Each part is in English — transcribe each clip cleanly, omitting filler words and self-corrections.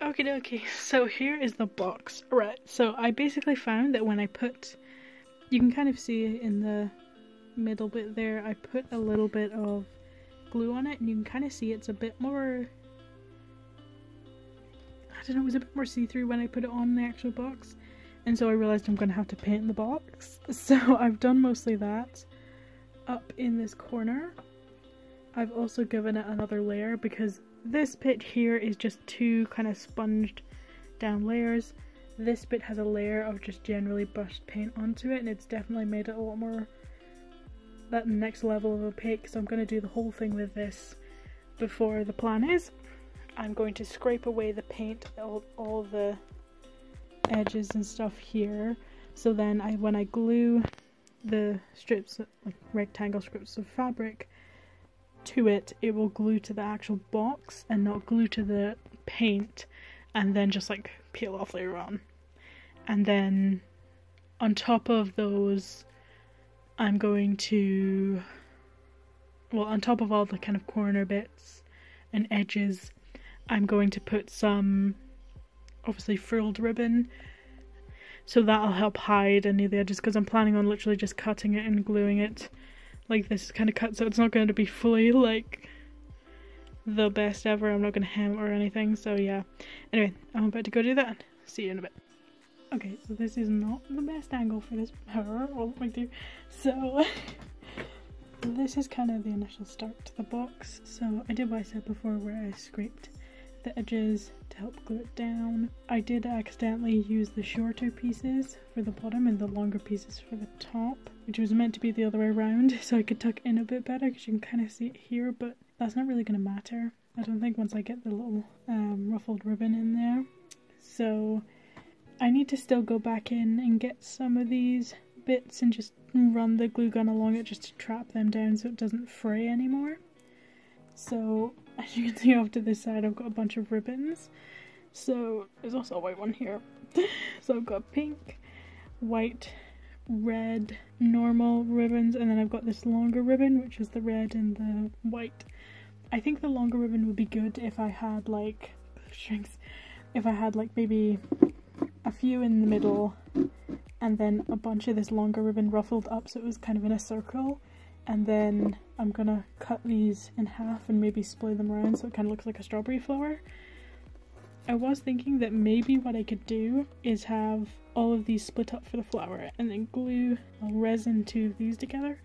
Okay, okay. So here is the box. Right. So I basically found that when I put, you can kind of see it in the middle bit there, I put a little bit of glue on it, and you can kind of see it's a bit more, I don't know, it was a bit more see-through when I put it on the actual box, and so I realised I'm going to have to paint the box. So I've done mostly that up in this corner. I've also given it another layer because this bit here is just two kind of sponged down layers. This bit has a layer of just generally brushed paint onto it, and it's definitely made it a lot more that next level of opaque, so I'm going to do the whole thing with this before the plan is. I'm going to scrape away the paint, all the edges and stuff here, so then when I glue the strips, like rectangle strips of fabric to it, it will glue to the actual box and not glue to the paint, and then just like peel off later on. And then on top of those, I'm going to, well, on top of all the kind of corner bits and edges, I'm going to put some obviously frilled ribbon, so that'll help hide any of the edges, because I'm planning on literally just cutting it and gluing it like this kind of cut, so it's not going to be fully like the best ever. I'm not going to hem it or anything, so yeah. Anyway, I'm about to go do that. See you in a bit. Okay, so this is not the best angle for this all the way through. So this is kind of the initial start to the box. So I did what I said before, where I scraped the edges to help glue it down. I did accidentally use the shorter pieces for the bottom and the longer pieces for the top, which was meant to be the other way around, so I could tuck in a bit better, because you can kind of see it here, but that's not really going to matter, I don't think, once I get the little ruffled ribbon in there. So I need to still go back in and get some of these bits and just run the glue gun along it just to trap them down so it doesn't fray anymore. So as you can see off to this side, I've got a bunch of ribbons. So there's also a white one here. So I've got pink, white, red, normal ribbons, and then I've got this longer ribbon, which is the red and the white. I think the longer ribbon would be good if I had like strings, if I had like maybe a few in the middle and then a bunch of this longer ribbon ruffled up so it was kind of in a circle, and then I'm gonna cut these in half and maybe splay them around so it kind of looks like a strawberry flower. I was thinking that maybe what I could do is have all of these split up for the flower and then glue a resin two of these together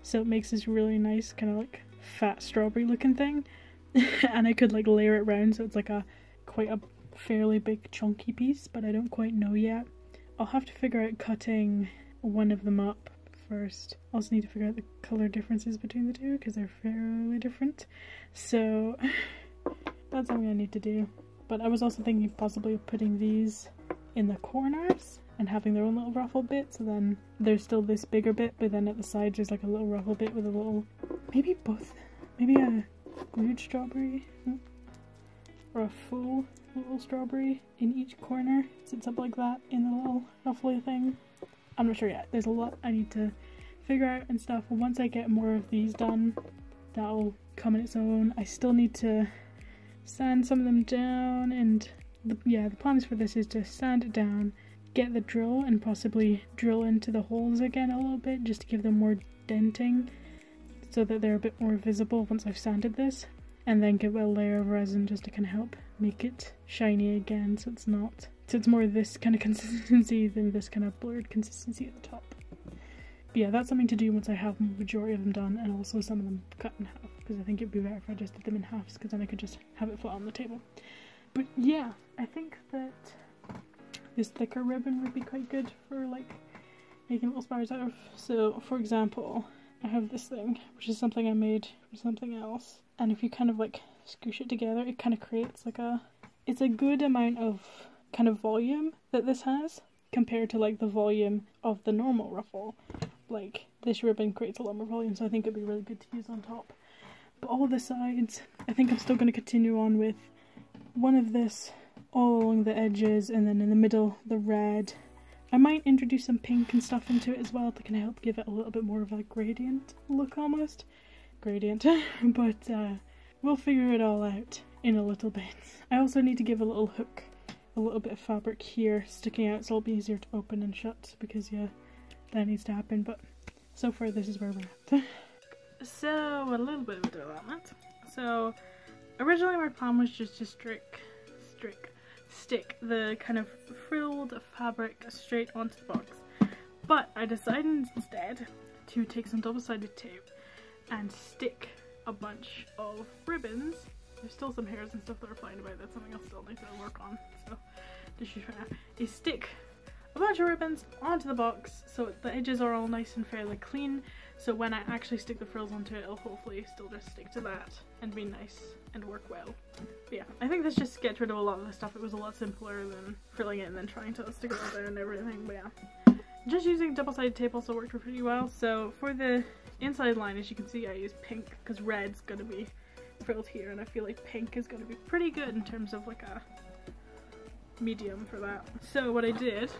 so it makes this really nice kind of like fat strawberry looking thing. And I could like layer it around so it's like quite a fairly big chunky piece, but I don't quite know yet. I'll have to figure out cutting one of them up first. I also need to figure out the colour differences between the two because they're fairly different, so that's something I need to do. But I was also thinking possibly of putting these in the corners and having their own little ruffle bit, so then there's still this bigger bit, but then at the sides there's like a little ruffle bit with a little, maybe both, maybe a glued strawberry or a full little strawberry in each corner, sits up like that in the little ruffly thing. I'm not sure yet. There's a lot I need to figure out and stuff. Once I get more of these done, that'll come in its own. I still need to sand some of them down, and the plan for this is to sand it down, get the drill, and possibly drill into the holes again a little bit just to give them more denting so that they're a bit more visible once I've sanded this, and then give it a layer of resin just to kind of help make it shiny again so it's more this kind of consistency than this kind of blurred consistency at the top. But yeah, that's something to do once I have the majority of them done, and also some of them cut in half, because I think it'd be better if I just did them in halves, because then I could just have it flat on the table. But yeah, I think that this thicker ribbon would be quite good for like making little spires out of. So for example, I have this thing, which is something I made for something else, and if you kind of like scoosh it together, it kind of creates like it's a good amount of kind of volume that this has compared to like the volume of the normal ruffle. Like this ribbon creates a lot more volume, so I think it'd be really good to use on top. But all the sides, I think I'm still going to continue on with one of this all along the edges, and then in the middle the red. I might introduce some pink and stuff into it as well to kind of help give it a little bit more of a gradient look almost. Gradient. But we'll figure it all out in a little bit. I also need to give a little hook, a little bit of fabric here sticking out, so it'll be easier to open and shut, because yeah, that needs to happen. But so far this is where we're at. So a little bit of development. So originally my plan was just to stick the kind of frilled fabric straight onto the box, but I decided instead to take some double-sided tape and stick a bunch of ribbons. There's still some hairs and stuff that are flying about. That's something I'll still need to work on, so just for now is stick a bunch of ribbons onto the box so the edges are all nice and fairly clean, so when I actually stick the frills onto it, it'll hopefully still just stick to that and be nice and work well. But yeah, I think this just gets rid of a lot of the stuff. It was a lot simpler than frilling it and then trying to stick it all down and everything. But yeah, just using double-sided tape also worked pretty well. So for the inside line, as you can see, I use pink because red's gonna be frilled here, and I feel like pink is gonna be pretty good in terms of like a medium for that. So what I did,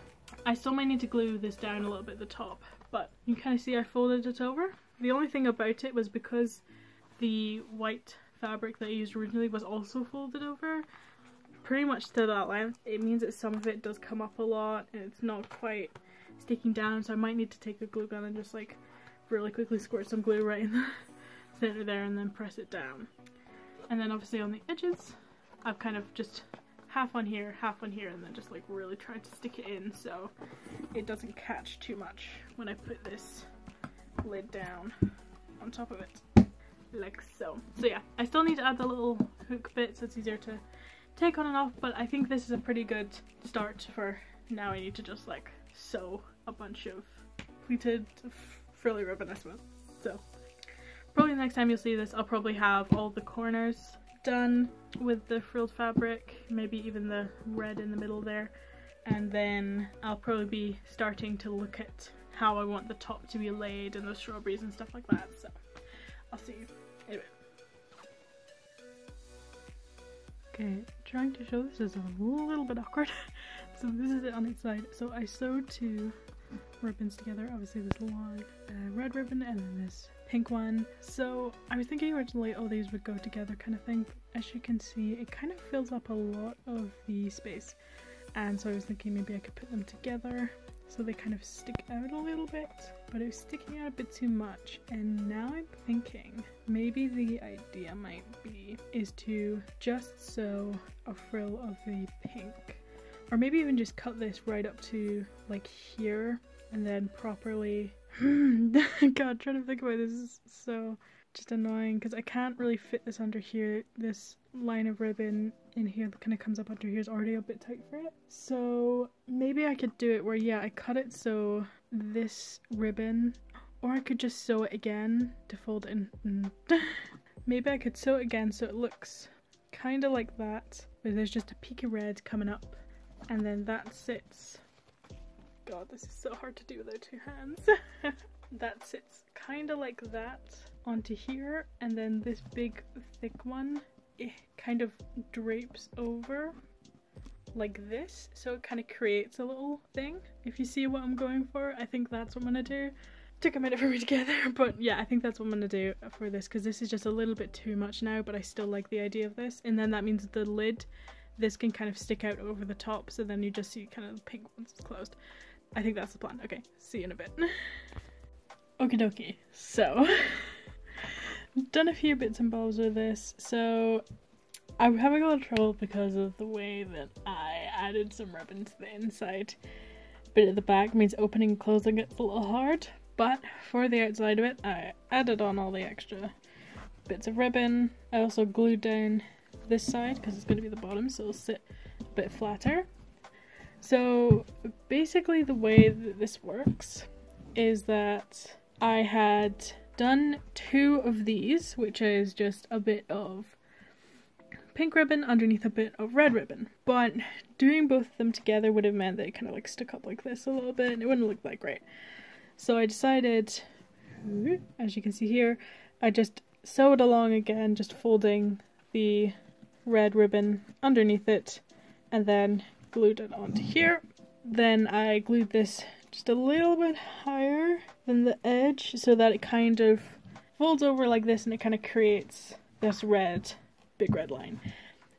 I still might need to glue this down a little bit at the top, but you can kind of see I folded it over. The only thing about it was because the white fabric that I used originally was also folded over pretty much to that length. It means that some of it does come up a lot and it's not quite sticking down, so I might need to take a glue gun and just like really quickly squirt some glue right in the center there and then press it down. And then obviously on the edges I've kind of just half on here, and then just like really tried to stick it in so it doesn't catch too much when I put this lid down on top of it, like so. So yeah, I still need to add the little hook bit so it's easier to take on and off, but I think this is a pretty good start for now. I need to just like sew a bunch of pleated frilly ribbon, I suppose. So probably the next time you'll see this, I'll probably have all the corners done with the frilled fabric, maybe even the red in the middle there, and then I'll probably be starting to look at how I want the top to be laid and the strawberries and stuff like that. So I'll see you in a bit. Okay, trying to show this is a little bit awkward. So this is it on its side. So I sewed two ribbons together, obviously this long red ribbon and then this pink one. So I was thinking originally all these would go together kind of thing. As you can see, it kind of fills up a lot of the space, and so I was thinking maybe I could put them together so they kind of stick out a little bit, but it was sticking out a bit too much. And now I'm thinking maybe the idea might be is to just sew a frill of the pink, or maybe even just cut this right up to like here and then properly God, trying to think about this is so just annoying because I can't really fit this under here. This line of ribbon in here that kind of comes up under here is already a bit tight for it. So maybe I could do it where, yeah, I cut it so this ribbon, or I could just sew it again to fold it in. Maybe I could sew it again so it looks kind of like that, where there's just a peak of red coming up, and then that sits. God, this is so hard to do without two hands. That sits kind of like that onto here, and then this big thick one, it kind of drapes over like this, so it kind of creates a little thing. If you see what I'm going for, I think that's what I'm gonna do. Took a minute for me to get there, but yeah, I think that's what I'm gonna do for this, because this is just a little bit too much now, but I still like the idea of this. And then that means the lid, this can kind of stick out over the top, so then you just see kind of the pink once it's closed. I think that's the plan. Okay, see you in a bit. Okie dokie, so done a few bits and bobs with this. So I'm having a little trouble because of the way that I added some ribbon to the inside bit at the back. Means opening and closing it's a little hard, but for the outside of it I added on all the extra bits of ribbon. I also glued down this side because it's going to be the bottom, so it'll sit a bit flatter. So basically the way that this works is that I had done two of these, which is just a bit of pink ribbon underneath a bit of red ribbon, but doing both of them together would have meant that it kind of like stuck up like this a little bit and it wouldn't look that great. So I decided, as you can see here, I just sewed along again, just folding the red ribbon underneath it and then glued it onto here. Then I glued this just a little bit higher than the edge so that it kind of folds over like this and it kind of creates this red, big red line.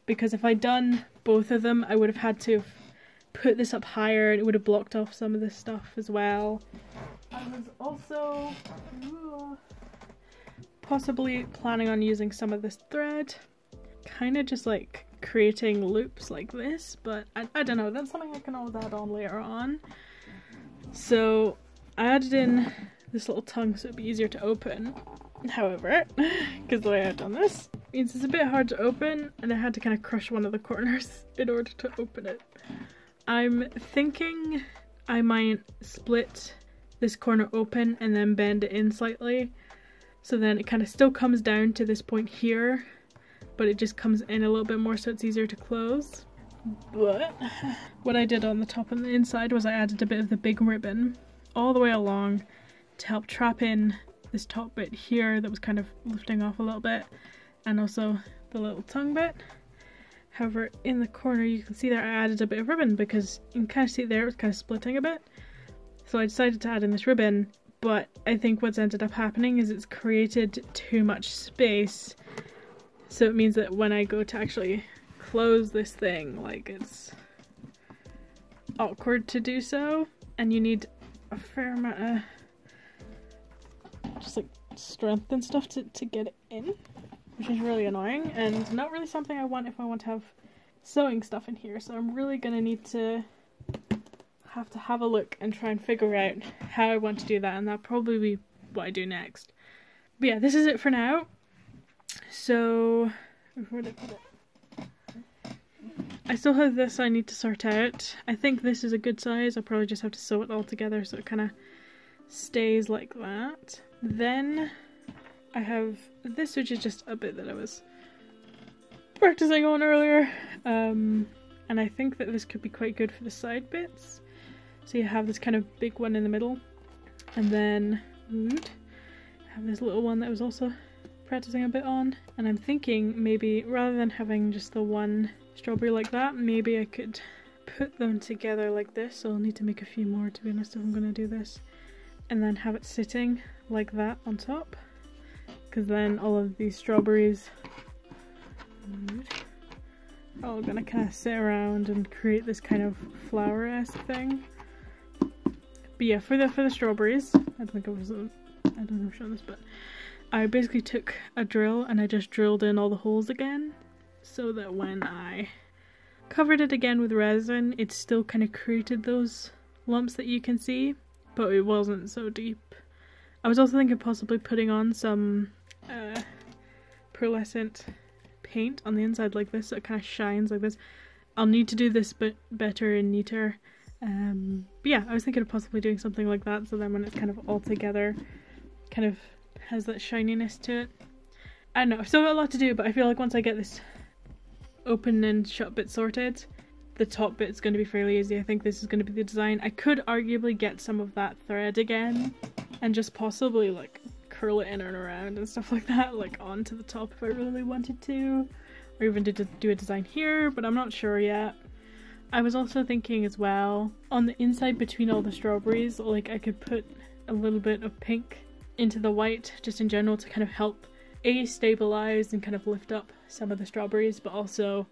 because if I'd done both of them I would have had to put this up higher and it would have blocked off some of this stuff as well. I was also possibly planning on using some of this thread, kind of just like creating loops like this, but I don't know, that's something I can always add on later on. So I added in this little tongue so it'd be easier to open. However, because the way I've done this means it's a bit hard to open, and I had to kind of crush one of the corners in order to open it. I'm thinking I might split this corner open and then bend it in slightly, so then it kind of still comes down to this point here, but it just comes in a little bit more so it's easier to close. But what I did on the top and the inside was I added a bit of the big ribbon all the way along to help trap in this top bit here that was kind of lifting off a little bit, and also the little tongue bit. However, in the corner you can see there I added a bit of ribbon because you can kind of see there it was kind of splitting a bit. So I decided to add in this ribbon, but I think what's ended up happening is it's created too much space. So it means that when I go to actually close this thing, like, it's awkward to do so, and you need a fair amount of just like strength and stuff to get it in, which is really annoying and not really something I want if I want to have sewing stuff in here. So I'm really gonna need to have a look and try and figure out how I want to do that, and that'll probably be what I do next. But yeah, this is it for now. So where did I put it? I still have this I need to sort out. I think this is a good size. I'll probably just have to sew it all together so it kind of stays like that. Then I have this, which is just a bit that I was practicing on earlier, and I think that this could be quite good for the side bits. So you have this kind of big one in the middle, and then I have this little one that I was also practicing a bit on, and I'm thinking maybe rather than having just the one strawberry like that, maybe I could put them together like this. So I'll need to make a few more, to be honest, if I'm going to do this, and then have it sitting like that on top, because then all of these strawberries are all gonna kind of sit around and create this kind of flower-esque thing. But yeah, for the strawberries, I don't know if I've shown this, but I basically took a drill and I just drilled in all the holes again, so that when I covered it again with resin, it still kind of created those lumps that you can see, but it wasn't so deep. I was also thinking possibly putting on some pearlescent paint on the inside like this, so it kind of shines like this. I'll need to do this bit better and neater. But yeah, I was thinking of possibly doing something like that, so then when it's kind of all together, kind of has that shininess to it. I don't know, I've still got a lot to do, but I feel like once I get this open and shut bit sorted, the top bit's going to be fairly easy. I think this is going to be the design. I could arguably get some of that thread again and just possibly like curl it in and around and stuff like that, like onto the top if I really wanted to, or even to do a design here, but I'm not sure yet. I was also thinking as well, on the inside between all the strawberries, like I could put a little bit of pink into the white just in general to kind of help stabilize and kind of lift up some of the strawberries, but also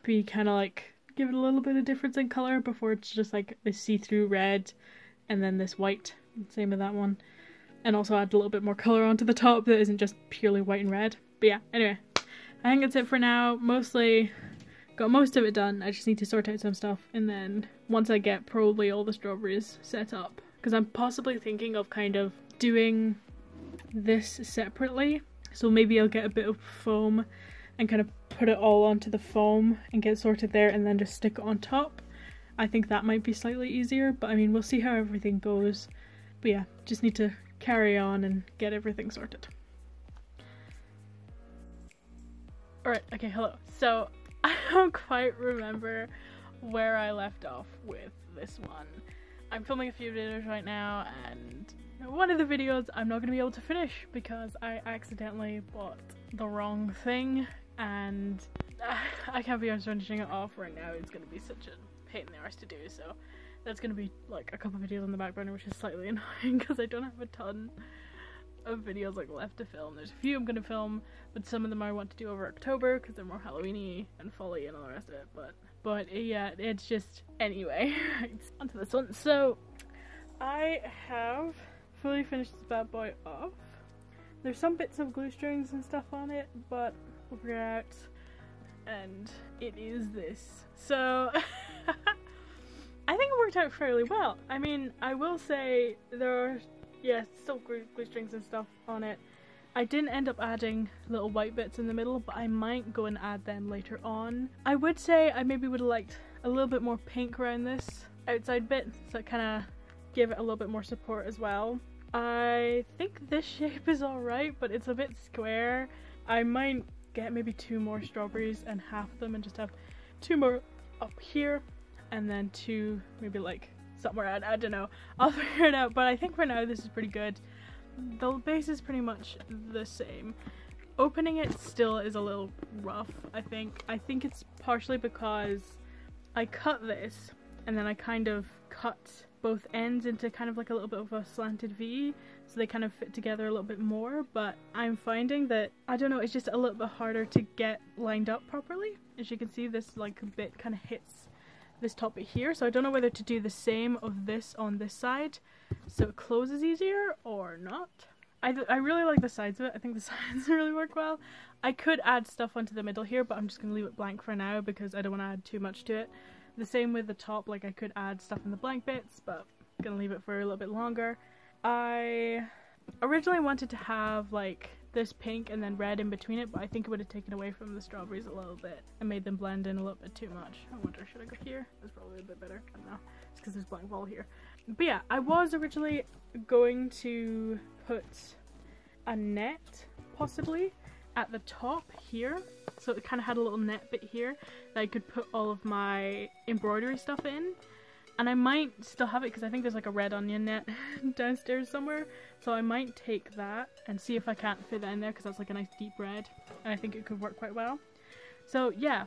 be kind of like give it a little bit of difference in color before it's just like this see-through red and then this white. Same with that one. And also add a little bit more color onto the top that isn't just purely white and red. But yeah, anyway, I think that's it for now. Mostly got most of it done. I just need to sort out some stuff, and then once I get probably all the strawberries set up, because I'm possibly thinking of kind of doing this separately. So maybe I'll get a bit of foam and kind of put it all onto the foam and get it sorted there, and then just stick it on top. I think that might be slightly easier, but I mean, we'll see how everything goes. But yeah, just need to carry on and get everything sorted. Alright, okay, hello. So, I don't quite remember where I left off with this one. I'm filming a few videos right now, and one of the videos I'm not going to be able to finish because I accidentally bought the wrong thing, and I can't be honest, finishing it off right now. It's going to be such a pain in the arse to do, so that's going to be like a couple videos on the back burner, which is slightly annoying because I don't have a ton of videos like left to film. There's a few I'm gonna film, but some of them I want to do over October because they're more Halloween-y and fall-y and all the rest of it. But yeah, it's just, anyway, onto this one. So I have fully finished this bad boy off. There's some bits of glue strings and stuff on it, but we'll figure it out. And it is this. So I think it worked out fairly well. I mean, I will say there are, yeah, still glue strings and stuff on it. I didn't end up adding little white bits in the middle, but I might go and add them later on. I would say I maybe would have liked a little bit more pink around this outside bit, so it kind of give it a little bit more support as well. I think this shape is alright, but it's a bit square. I might get maybe 2 more strawberries and half them and just have 2 more up here and then 2 maybe like somewhere, I don't know. I'll figure it out, but I think for now this is pretty good. The base is pretty much the same. Opening it still is a little rough, I think. I think it's partially because I cut this and then I kind of cut both ends into kind of like a little bit of a slanted V, so they kind of fit together a little bit more, but I'm finding that, I don't know, it's just a little bit harder to get lined up properly. As you can see, this like bit kind of hits this top bit here, so I don't know whether to do the same of this on this side so it closes easier or not. I really like the sides of it. I think the sides really work well. I could add stuff onto the middle here, but I'm just going to leave it blank for now because I don't want to add too much to it. The same with the top, like I could add stuff in the blank bits, but I'm going to leave it for a little bit longer. I originally wanted to have like this pink and then red in between it, but I think it would have taken away from the strawberries a little bit and made them blend in a little bit too much. I wonder, should I go here? That's probably a bit better. I don't know. It's because there's blank wall here. But yeah, I was originally going to put a net, possibly, at the top here. So it kind of had a little net bit here that I could put all of my embroidery stuff in. And I might still have it because I think there's like a red onion net downstairs somewhere. So I might take that and see if I can't fit that in there because that's like a nice deep red. And I think it could work quite well. So yeah,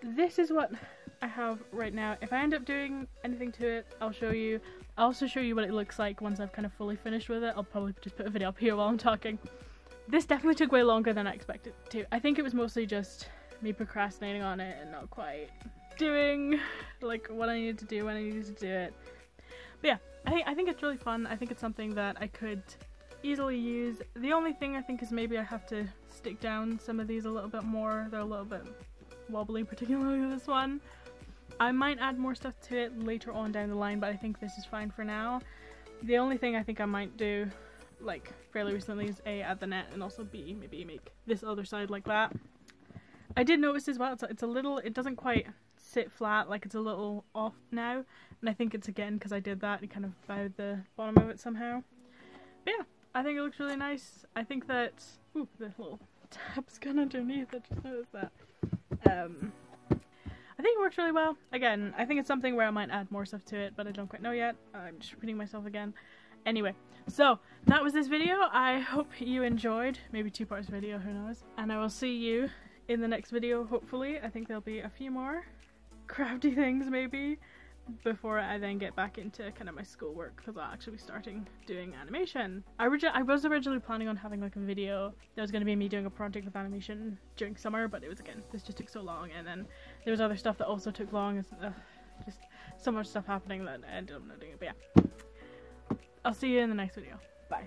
this is what I have right now. If I end up doing anything to it, I'll show you. I'll also show you what it looks like once I've kind of fully finished with it. I'll probably just put a video up here while I'm talking. This definitely took way longer than I expected it to. I think it was mostly just me procrastinating on it and not quite doing like what I needed to do when I needed to do it. But yeah, I think it's really fun. I think it's something that I could easily use. The only thing I think is maybe I have to stick down some of these a little bit more. They're a little bit wobbly, particularly this one. I might add more stuff to it later on down the line, but I think this is fine for now. The only thing I think I might do like fairly recently is A, add the net, and also B, maybe make this other side like that. I did notice as well, it's a little, it doesn't quite sit flat, like it's a little off now, and I think it's again because I did that and kind of bowed the bottom of it somehow. But yeah, I think it looks really nice. I think that, ooh, the little tab's gone underneath, I just noticed that. I think it works really well. Again, I think it's something where I might add more stuff to it, but I don't quite know yet. I'm just repeating myself again. Anyway, so that was this video. I hope you enjoyed. Maybe 2 parts video, who knows. And I will see you in the next video, hopefully. I think there'll be a few more crafty things maybe before I then get back into kind of my schoolwork, because I'll actually be starting doing animation. I was originally planning on having like a video that was going to be me doing a project with animation during summer, but it was, again, this just took so long, and then there was other stuff that also took long. It's just so much stuff happening that I ended up not doing it. But yeah, I'll see you in the next video. Bye.